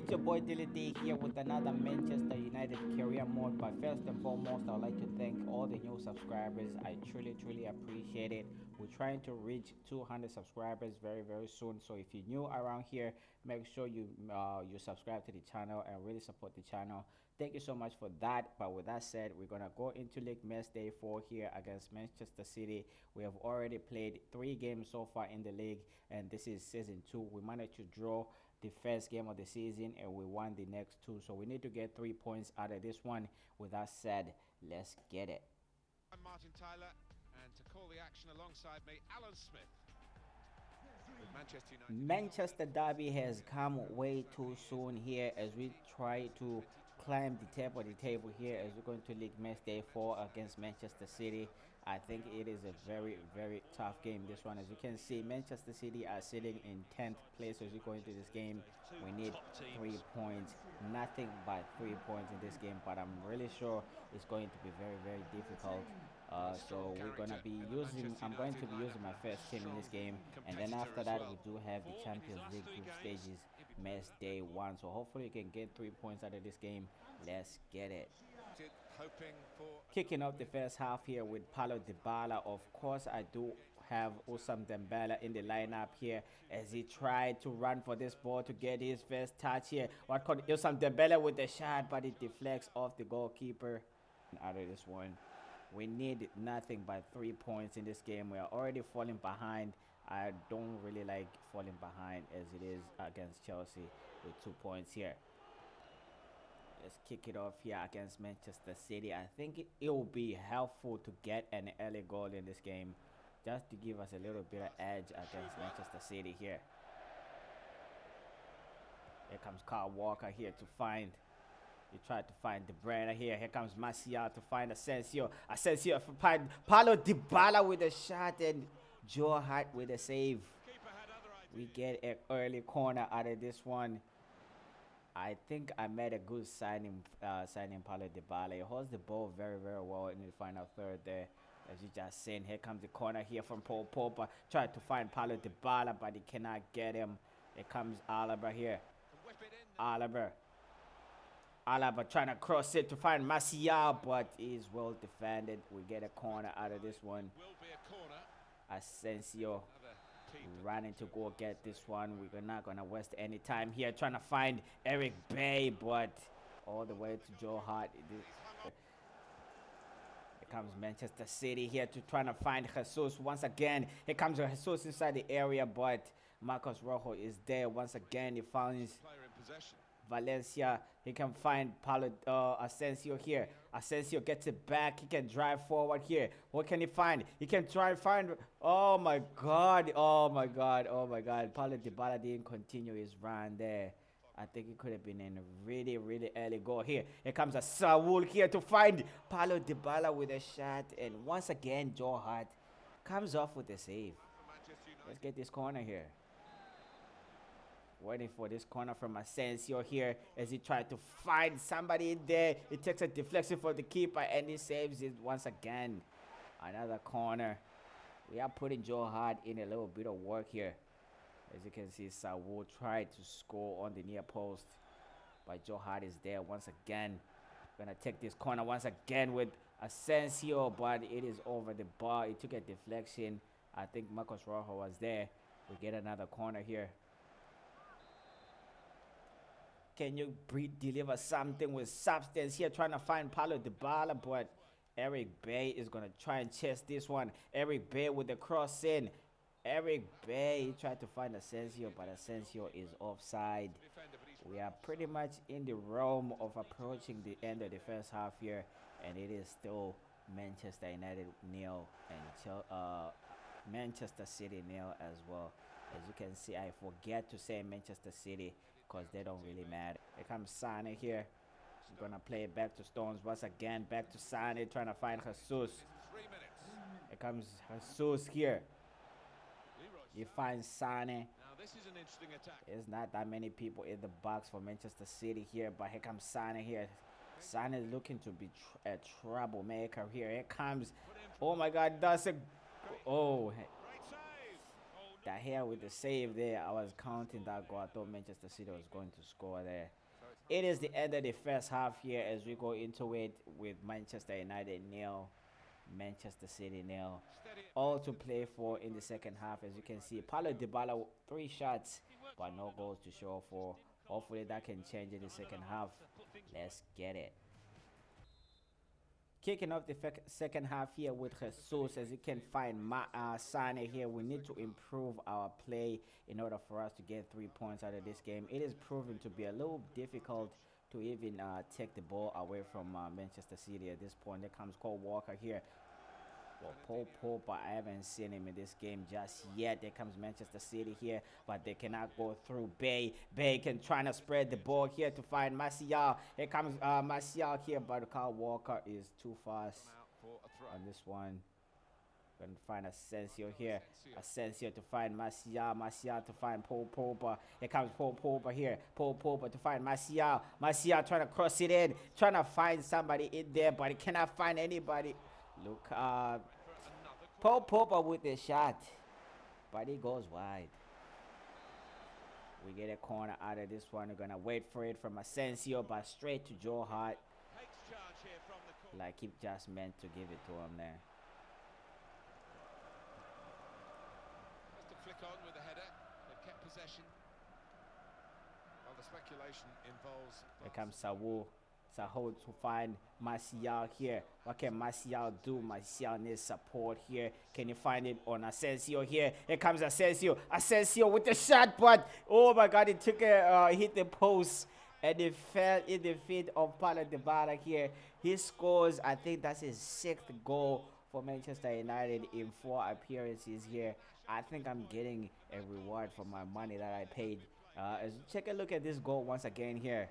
It's your boy Dilly D here with another Manchester United career mode. But first and foremost, I'd like to thank all the new subscribers. I truly appreciate it. We're trying to reach 200 subscribers very soon. So if you're new around here, make sure you subscribe to the channel and really support the channel. Thank you so much for that. But with that said, we're gonna go into League Match Day 4 here against Manchester City. We have already played 3 games so far in the league, and this is season 2. We managed to draw the first game of the season and we won the next 2, so we need to get 3 points out of this one. With that said, let's get it. I'm Martin Tyler, and to call the action alongside me, Alan Smith. Manchester Derby has come way too soon here as we try to climb the top of the table here as we're going to League Match Day 4 against Manchester City. I think it is a very tough game, this one. As you can see, Manchester City are sitting in 10th place as we go into this game. We need 3 points, nothing but 3 points in this game, but I'm really sure it's going to be very difficult. So I'm going to be using my first team in this game, and then after that we do have the Champions League group stages match day 1. So hopefully you can get 3 points out of this game. Let's get it. Kicking off the first half here with Paulo Dybala. Of course, I do have Ousmane Dembele in the lineup here as he tried to run for this ball to get his first touch here. What called Ousmane Dembele with the shot, but it deflects off the goalkeeper. Out of this one, we need nothing but 3 points in this game. We are already falling behind. I don't really like falling behind as it is against Chelsea with 2 points here. Let's kick it off here against Manchester City. I think it will be helpful to get an early goal in this game just to give us a little bit of edge against Manchester City here. Here comes Kyle Walker here to find. He tried to find De Bruyne here. Here comes Martial to find Asensio. Asensio for Paulo Dybala with a shot and Joe Hart with a save. We get an early corner out of this one. I think I made a good signing Paulo Dybala. He holds the ball very well in the final third there. As you just seen, here comes the corner here from Paul Pogba. Tried to find Paulo Dybala, but he cannot get him. Here comes Alaba here. Alaba trying to cross it to find Martial, but is well defended. We get a corner out of this one. Asensio running to go get this one. We're not gonna waste any time here trying to find Eric Bay, but all the way to Joe Hart. Here comes Manchester City here to trying to find Jesus once again. Here comes Jesus inside the area, but Marcos Rojo is there once again. He finds Valencia. He can find Paulo Asensio here. Asensio gets it back. He can drive forward here. What can he find? He can try and find. Oh my god. Paulo Dybala didn't continue his run there. I think it could have been a really early goal here. Here comes a Saul here to find Paulo Dybala with a shot, and once again Joe Hart comes off with a save. Let's get this corner here. Waiting for this corner from Asensio here as he tried to find somebody in there. He takes a deflection for the keeper and he saves it once again. Another corner. We are putting Joe Hart in a little bit of work here. As you can see, Saul tried to score on the near post, but Joe Hart is there once again. Gonna take this corner once again with Asensio, but it is over the bar. It took a deflection. I think Marcos Rojo was there. We get another corner here. Can you deliver something with substance here? Trying to find Paulo Dybala, but Eric Bay is going to try and chase this one. Eric Bay with the cross in. Eric Bay, he tried to find Asensio, but Asensio is offside. We are pretty much in the realm of approaching the end of the first half here, and it is still Manchester United 0 and Manchester City 0 as well. As you can see, I forget to say Manchester City because they don't really matter. Here comes Sane here. She's gonna play it back to Stones once again. Back to Sane trying to find Jesus. Here comes Jesus here. He finds Sane. There's not that many people in the box for Manchester City here, but here comes Sane here. Sane is looking to be a troublemaker here. Here comes. Oh my God, that's a. Oh. The hell with the save there. I was counting that goal. I thought Manchester City was going to score there. It is the end of the first half here as we go into it with Manchester United 0, Manchester City 0. All to play for in the second half. As you can see, Paulo Dybala 3 shots, but no goals to show for. Hopefully that can change in the second half. Let's get it. Kicking off the second half here with Jesus. As you can find Sane here, we need to improve our play in order for us to get 3 points out of this game. It is proven to be a little difficult to even take the ball away from Manchester City at this point. There comes Cole Walker here. Well, Paul Pope, I haven't seen him in this game just yet. There comes Manchester City here, but they cannot go through Bay. Bay can try to spread the ball here to find Martial. Here comes Martial here, but Kyle Walker is too fast on this one. Going to find Asensio here. Asensio to find Martial. Martial to find Paul Pogba. Here comes Paul Pogba here. Paul Pogba to find Martial. Martial trying to cross it in. Trying to find somebody in there, but he cannot find anybody. Look, Paul Pogba with the shot, but he goes wide. We get a corner out of this one. We're going to wait for it from Asensio, but straight to Joe Hart. Like he just meant to give it to him there. Just to flick on with the header. They've kept possession. Well, the speculation involves... Here comes Saul. Saul to find Martial here. What can Martial do? Martial needs support here. Can you find it on Asensio here? Here comes Asensio. Asensio with the shot, but oh my God, it took a hit the post and it fell in the feet of Paulo Dybala here. He scores. I think that's his 6th goal for Manchester United in 4 appearances here. I think I'm getting a reward for my money that I paid. Take a look at this goal once again here.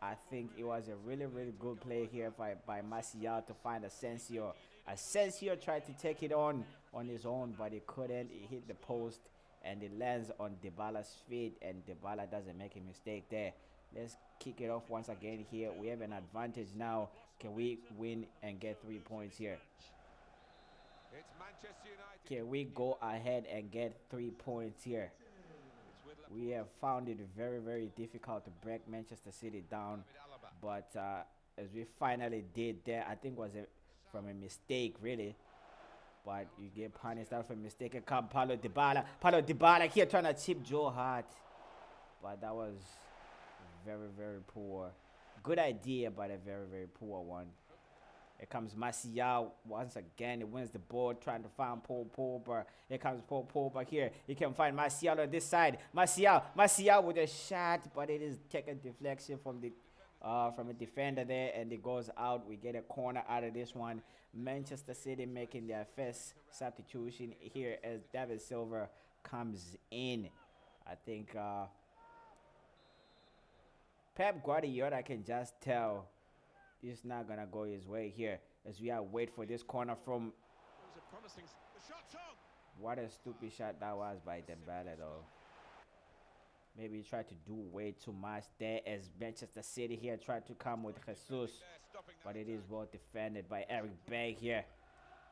I think it was a really, really good play here by Martial to find Asensio. Asensio tried to take it on his own, but he couldn't. He hit the post, and it lands on Dybala's feet, and Dybala doesn't make a mistake there. Let's kick it off once again here. We have an advantage now. Can we win and get 3 points here? It's Manchester United. Can we go ahead and get 3 points here? We have found it very, very difficult to break Manchester City down, but as we finally did there, I think was from a mistake really, but you get punished out for a mistake. And come Paulo Dybala here trying to chip Joe Hart, but that was very, very poor. Good idea, but a very, very poor one. Here comes Martial once again. He wins the ball, trying to find Paul Pogba. Here comes Paul Pogba here. He can find Martial on this side. Martial with a shot, but it is taking deflection from a defender there, and it goes out. We get a corner out of this one. Manchester City making their first substitution here as David Silva comes in. I think Pep Guardiola can just tell it's not gonna go his way here as we are wait for this corner from. What a stupid shot that was by Dembele though. Maybe he tried to do way too much there as Manchester City here tried to come with Jesus, but it is well defended by Eric Bay here.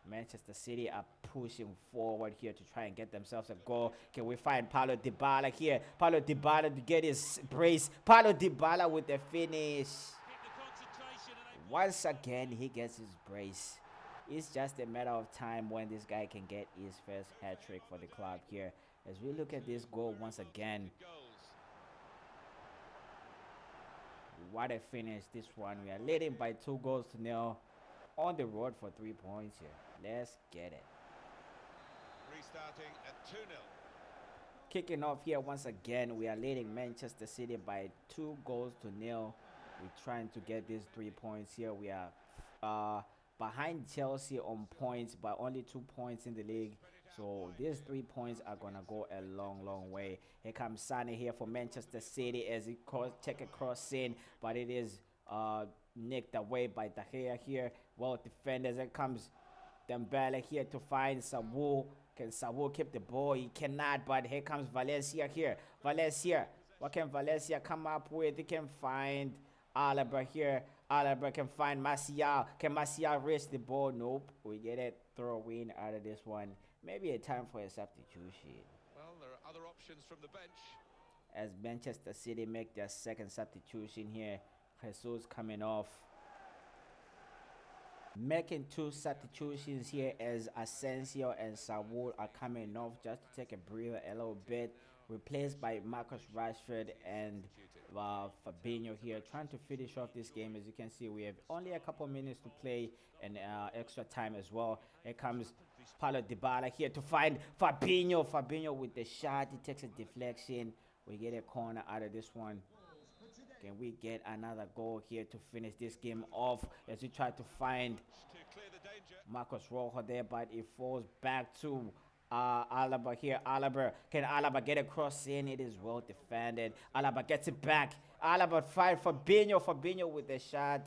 Manchester City are pushing forward here to try and get themselves a goal. Can we find Paulo Dybala here? Paulo Dybala to get his brace. Paulo Dybala with the finish. Once again, he gets his brace. It's just a matter of time when this guy can get his first hat-trick for the club here. As we look at this goal once again. What a finish this one. We are leading by 2-0 on the road for 3 points here. Let's get it. Restarting at 2-0. Kicking off here once again. We are leading Manchester City by 2-0. We're trying to get these 3 points here. We are behind Chelsea on points, but only 2 points in the league. So these 3 points are going to go a long, long way. Here comes Sane here for Manchester City as he take a cross in, but it is nicked away by De Gea here. Well defenders. Here comes Dembele here to find Saul. Can Saul keep the ball? He cannot, but here comes Valencia here. Valencia. What can Valencia come up with? He can find Alaba here. Alaba can find Martial. Can Martial reach the ball? Nope. We get it. Throw in out of this one. Maybe a time for a substitution. Well, there other options from the bench. As Manchester City make their second substitution here. Jesus coming off. Making two substitutions here as Asensio and Saul are coming off just to take a breather a little bit. Replaced by Marcus Rashford and Fabinho here, trying to finish off this game. As you can see, we have only a couple minutes to play and extra time as well. Here comes Paulo Dybala here to find Fabinho. Fabinho with the shot. He takes a deflection. We get a corner out of this one. Can we get another goal here to finish this game off as we try to find Marcos Rojo there, but it falls back to Alaba here. Can Alaba get a cross in? It is well defended. Alaba gets it back. Alaba fight for Fabinho. Fabinho with the shot.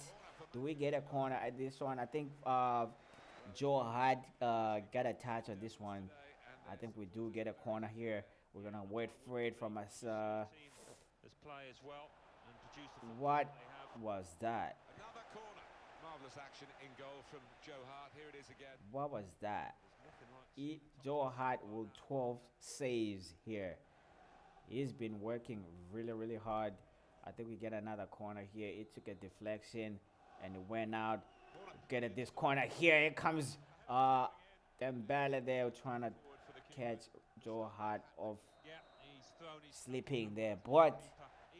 Do we get a corner at this one? I think Joe Hart got a touch on this one. I think we do get a corner here. We're gonna wait for it from us. What was that? Another corner. Marvelous action in goal from Joe Hart. Here it is again. What was that? Joe Hart with 12 saves here. He's been working really hard. I think we get another corner here. It took a deflection and it went out. Get at this corner here. Here comes Dembele there trying to catch Joe Hart off sleeping there. But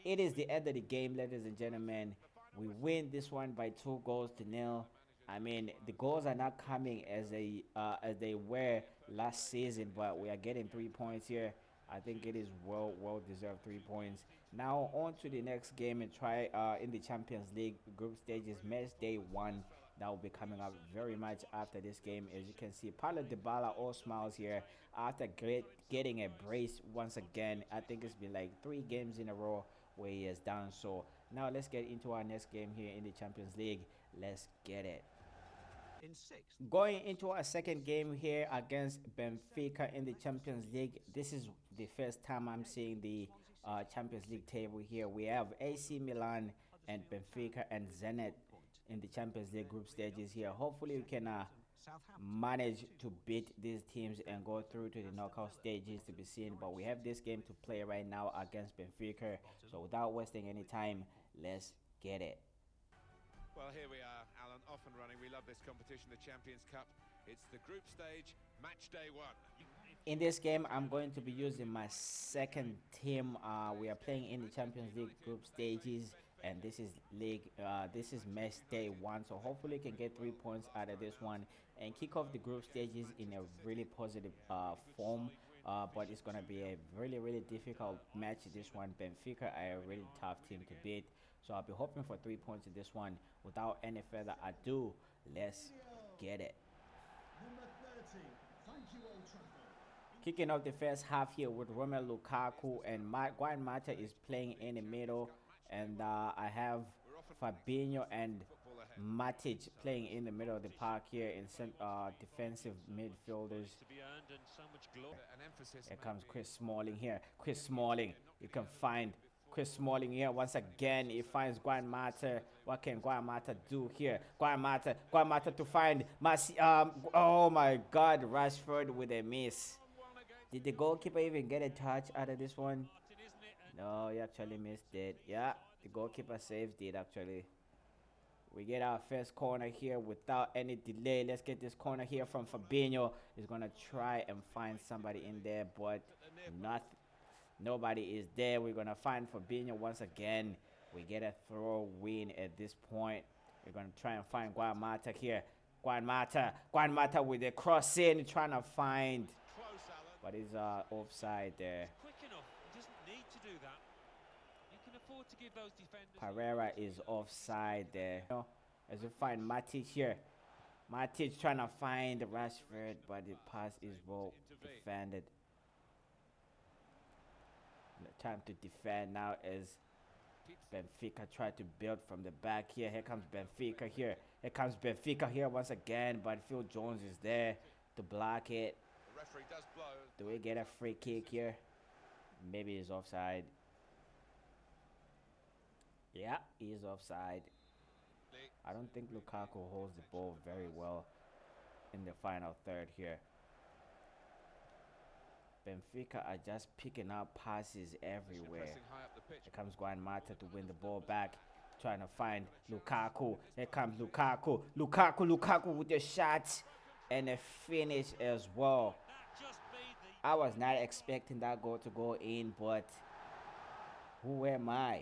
it is the end of the game, ladies and gentlemen. We win this one by 2-0. I mean, the goals are not coming as they were last season, but we are getting 3 points here. I think it is well deserved 3 points. Now on to the next game and try in the Champions League group stages, match day 1. That will be coming up very much after this game. As you can see, Paulo Dybala all smiles here after getting a brace once again. I think it's been like 3 games in a row where he has done so. Now let's get into our next game here in the Champions League. Let's get it. Going into our second game here against Benfica in the Champions League. This is the first time I'm seeing the Champions League table here. We have AC Milan and Benfica and Zenit in the Champions League group stages here. Hopefully we can manage to beat these teams and go through to the knockout stages to be seen. But we have this game to play right now against Benfica. So without wasting any time, let's get it. Well, here we are, Alan, off and running. We love this competition, the Champions Cup. It's the group stage, match day 1. In this game, I'm going to be using my second team. We are playing in the Champions League group stages, and this is match day 1. So hopefully we can get 3 points out of this one and kick off the group stages in a really positive form. But it's gonna be a really difficult match. This one, Benfica are a really tough team to beat. So I'll be hoping for 3 points in this one. Without any further ado, let's get it. Kicking off the first half here with Romelu Lukaku and Juan Mata is playing in the middle, and I have Fabinho and Matic playing in the middle of the park here in defensive midfielders. Here comes Chris Smalling here. Chris Smalling, you can find Chris Smalling here once again. He finds Juan Mata. What can Juan Mata do here? Juan Mata to find oh my God, Rashford with a miss. Did the goalkeeper even get a touch out of this one? No, he actually missed it. Yeah, the goalkeeper saved it actually. We get our first corner here without any delay. Let's get this corner here from Fabinho. He's going to try and find somebody in there, but nobody is there. We're going to find Fabinho once again. We get a throw win at this point. We're going to try and find Juan Mata here. Juan Mata with a cross in, trying to find. But he's offside there. Quick enough. He doesn't need to do that. You can afford to give those defenders. Pereira is offside there. As we find Matic here. Matic trying to find Rashford, but the pass is well defended. Time to defend now as Benfica try to build from the back here. Here comes Benfica here. Here comes Benfica here once again, but Phil Jones is there to block it. The referee does blow. Do we get a free kick here? Maybe he's offside. Yeah, he's offside. I don't think Lukaku holds the ball very well in the final third here. Benfica are just picking up passes everywhere. Pressing high up the pitch. Here comes Juan Mata to win the ball back. Trying to find Lukaku. Here comes Lukaku. Lukaku with the shot. And a finish as well. That just made the I was not expecting that goal to go in, but who am I?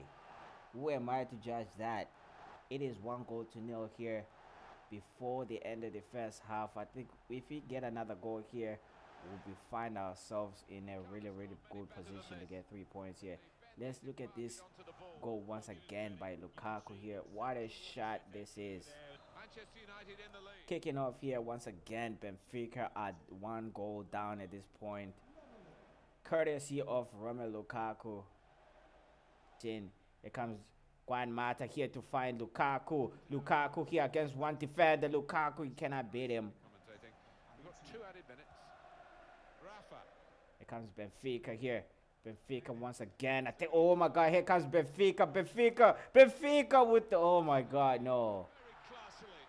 Who am I to judge that? It is 1-0 here before the end of the first half. I think if we get another goal here, we'll find ourselves in a really, really good position to get 3 points here. Let's look at this goal once again by Lukaku here. What a shot this is. Manchester United in the lead. Kicking off here once again. Benfica are 1 goal down at this point. Courtesy of Romelu Lukaku. Here comes Juan Mata here to find Lukaku. Lukaku here against one defender. Lukaku, you cannot beat him. Commentating. We've got 2 added minutes. Rafa. Here comes Benfica here. Benfica once again. I think, oh my God, here comes Benfica. Benfica with the, oh my God, no. Very classily.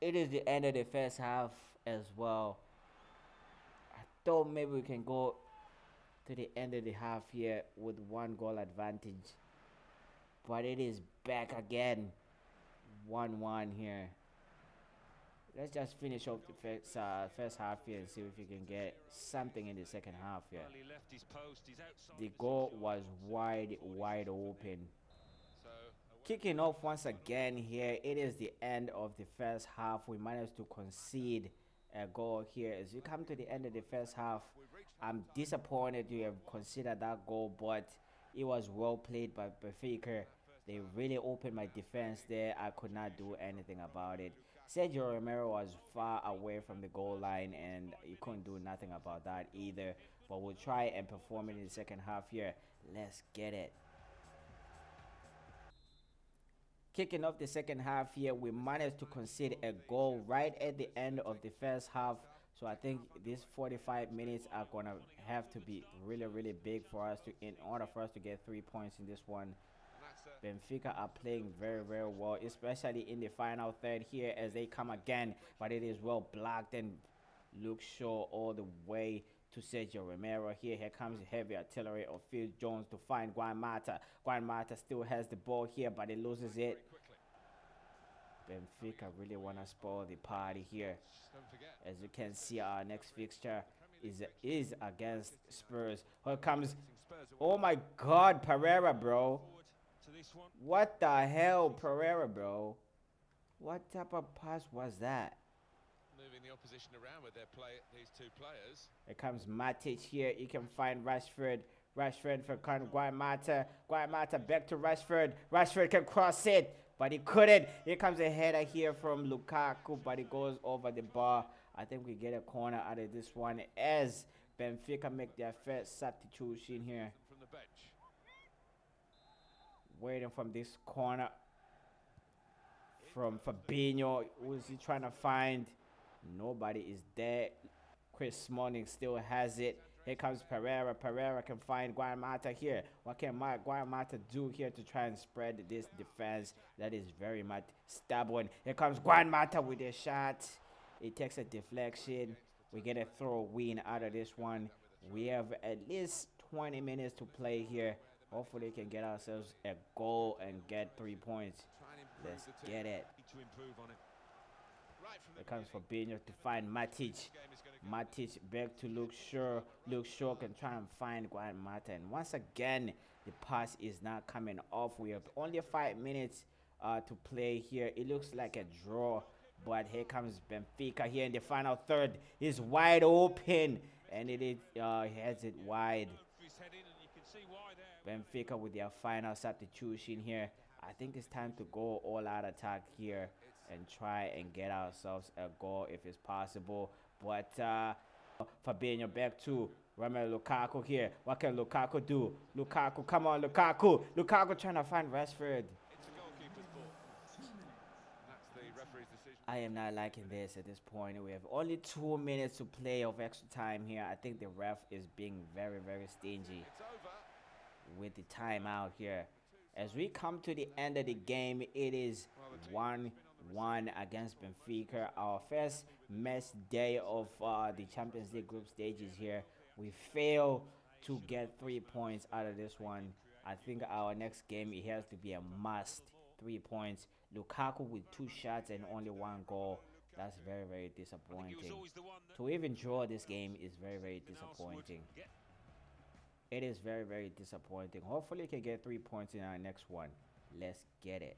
It is the end of the first half as well. I thought maybe we can go to the end of the half here with 1 goal advantage. But it is back again. 1-1 here. Let's just finish off the first half here and see if we can get something in the second half here. well, he left his post. He's outside The the goal situation. was wide open. So, Kicking off once again here. It is the end of the first half. We managed to concede a goal here. As you come to the end of the first half, I'm disappointed you have considered that goal, but it was well played by Benfica. They really opened my defense there. I could not do anything about it. Sergio Romero was far away from the goal line, and you couldn't do nothing about that either. But we'll try and perform it in the second half here. Let's get it. Kicking off the second half here, we managed to concede a goal right at the end of the first half. So I think these 45 minutes are going to have to be really, really big for us in order for us to get 3 points in this one. Benfica are playing very, very well, especially in the final third here as they come again. But it is well blocked, and Luke Shaw all the way to Sergio Romero here. Here comes the heavy artillery of Phil Jones to find Juan Mata. Juan Mata still has the ball here, but he loses it. Benfica really want to spoil the party here. don't forget. As you can see, our next fixture is against Spurs. Here comes, Spurs away. oh my God, Pereira, bro. Forward to this one. What the hell, Pereira, bro? What type of pass was that? Moving the opposition around with these 2 players. Here comes Matic here. You can find Rashford. Rashford for Juan Mata. Juan Mata back to Rashford. Rashford can cross it, but he couldn't. Here comes a header here from Lukaku, but it goes over the bar. I think we get a corner out of this one as Benfica make their first substitution here. From the bench. Waiting from this corner from Fabinho. Who is he trying to find? Nobody is there. Chris Smalling still has it. Here comes Pereira. Pereira can find Juan Mata here. What can Juan Mata do here to try and spread this defense that is very much stubborn? Here comes Juan Mata with a shot. It takes a deflection. We get a throw win out of this one. We have at least 20 minutes to play here. Hopefully, we can get ourselves a goal and get 3 points. Try and improve Let's the team. get it. Need to improve on it. Right from Here the comes beginning. Fabinho to find Matic. This game is gonna go. Matic back to Luke Shaw. Luke Shaw can try and find Juan Mata. And once again, the pass is not coming off. We have only 5 minutes to play here. It looks like a draw. But here comes Benfica here in the final third. It's wide open. And it is, he has it wide. For his head in, and you can see why there. Benfica with their final substitution here. I think it's time to go all out attack here and try and get ourselves a goal if it's possible. But Fabinho back to Romelu Lukaku here. What can Lukaku do? Lukaku, come on, Lukaku. Lukaku trying to find Rashford. It's a goalkeeper's ball. And that's the referee's decision. I am not liking this at this point. We have only 2 minutes to play of extra time here. I think the ref is being very, very stingy It's over. with the timeout here. As we come to the end of the game, it is 1-1 against Benfica. Our first match day of the Champions League group stages here. We fail to get 3 points out of this one. I think our next game, it has to be a must. 3 points. Lukaku with 2 shots and only 1 goal. That's very, very disappointing. To even draw this game is very, very disappointing. It is very, very disappointing. Hopefully, we can get 3 points in our next one. Let's get it.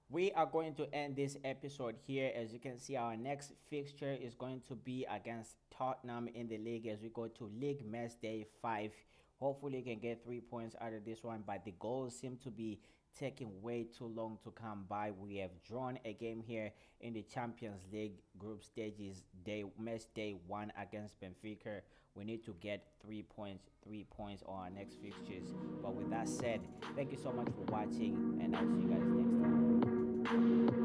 We are going to end this episode here. As you can see, our next fixture is going to be against Tottenham in the league as we go to League Match Day 5. Hopefully, you can get 3 points out of this one, but the goals seem to be taking way too long to come by. We have drawn a game here in the Champions League group stages, match day 1 against Benfica. We need to get 3 points on our next fixtures. But with that said, thank you so much for watching, and I'll see you guys next time.